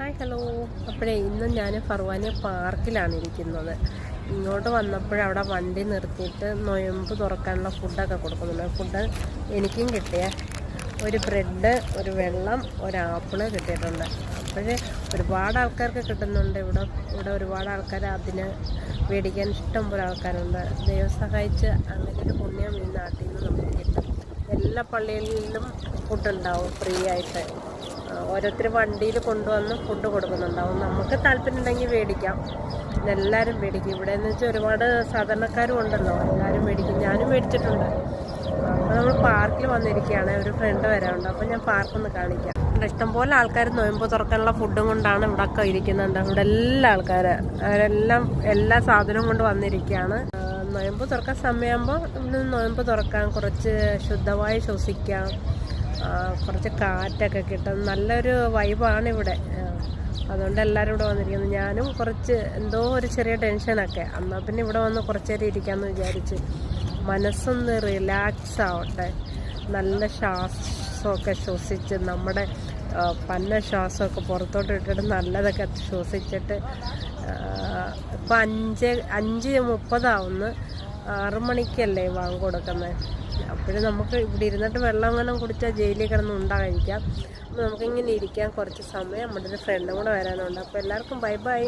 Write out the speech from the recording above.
Hi hello. അപ്പോഴേ ഇന്ന് ഞാൻ ഫർവാനിയ പാർക്കിലാണ് ഇരിക്കുന്നത്. ഇങ്ങോട്ട് വന്നപ്പോഴവിടെ വണ്ടി നിർത്തിയിട്ട് നൊയമ്പ് തുറക്കാനുള്ള ഫുഡൊക്കെ കൊടുക്കുന്നുണ്ട്. ഫുഡ് എനിക്കും കിട്ടിയ ഒരു ബ്രെഡ്, ഒരു വെള്ളം, ഒരു ആപ്പിള് കിട്ടിയിട്ടുണ്ട്. അപ്പോഴേ ഒരുപാട് ആൾക്കാർക്ക് കിട്ടുന്നുണ്ട്. ഇവിടെ ഒരുപാട് ആൾക്കാർ അതിന് മേടിക്കാൻ ഇഷ്ടം പോലെ ആൾക്കാരുണ്ട്. ദൈവം സഹായിച്ച് അങ്ങനെ ഒരു പുണ്യം ഈ നാട്ടിൽ നിന്ന് നമുക്ക് കിട്ടും. എല്ലാ പള്ളികളിലും ഫുഡുണ്ടാവും ഫ്രീ ആയിട്ട്. ഓരോരുത്തർ വണ്ടിയിൽ കൊണ്ടുവന്ന് ഫുഡ് കൊടുക്കുന്നുണ്ടാവും. നമുക്ക് താല്പര്യം മേടിക്കാം. എല്ലാവരും മേടിക്കും. ഇവിടെ എന്ന് വെച്ചാൽ ഒരുപാട് സാധാരണക്കാരും ഉണ്ടല്ലോ, എല്ലാവരും മേടിക്കും. ഞാനും മേടിച്ചിട്ടുണ്ട്. അപ്പോൾ നമ്മൾ പാർക്കിൽ വന്നിരിക്കുകയാണ്. ഒരു ഫ്രണ്ട് വരാറുണ്ട്. അപ്പോൾ ഞാൻ പാർക്കൊന്ന് കാണിക്കാം. ഇഷ്ടംപോലെ ആൾക്കാർ നൊയമ്പ് തുറക്കാനുള്ള ഫുഡും കൊണ്ടാണ് ഇവിടെ ഒക്കെ ഇരിക്കുന്നുണ്ട്. ഇവിടെ എല്ലാ അവരെല്ലാം എല്ലാ സാധനവും കൊണ്ട് വന്നിരിക്കുകയാണ്. നൊയമ്പ് തുറക്കാൻ സമയമാകുമ്പോൾ ഇവിടെ നൊയമ്പ് തുറക്കാം, കുറച്ച് ശുദ്ധമായി ശ്വസിക്കാം, കുറച്ച് കാറ്റൊക്കെ കിട്ടും. നല്ലൊരു വൈബാണ് ഇവിടെ. അതുകൊണ്ട് എല്ലാവരും ഇവിടെ വന്നിരിക്കുന്നത്. ഞാനും കുറച്ച് എന്തോ ഒരു ചെറിയ ടെൻഷനൊക്കെ, എന്നാൽ പിന്നെ ഇവിടെ വന്ന് കുറച്ച് നേരം ഇരിക്കാമെന്ന് വിചാരിച്ച് മനസ്സൊന്ന് റിലാക്സ് ആവട്ടെ. നല്ല ശ്വാസമൊക്കെ ശ്വസിച്ച് നമ്മുടെ പന്ന ശ്വാസമൊക്കെ പുറത്തോട്ട് ഇട്ടിട്ട് നല്ലതൊക്കെ ശ്വസിച്ചിട്ട് ഇപ്പം 5:30 6 മണിക്കല്ലേ വാങ്ങി കൊടുക്കുന്നത്. അപ്പോഴും നമുക്ക് ഇവിടെ ഇരുന്നിട്ട് വെള്ളം അങ്ങനെ കുടിച്ചാൽ ജയിലിൽ കിടന്ന് കഴിക്കാം. അപ്പോൾ നമുക്കിങ്ങനെ ഇരിക്കാം കുറച്ച് സമയം. നമ്മുടെ ഒരു ഫ്രണ്ടും കൂടെ വരാനുണ്ട്. അപ്പോൾ എല്ലാവർക്കും ബൈ ബൈ.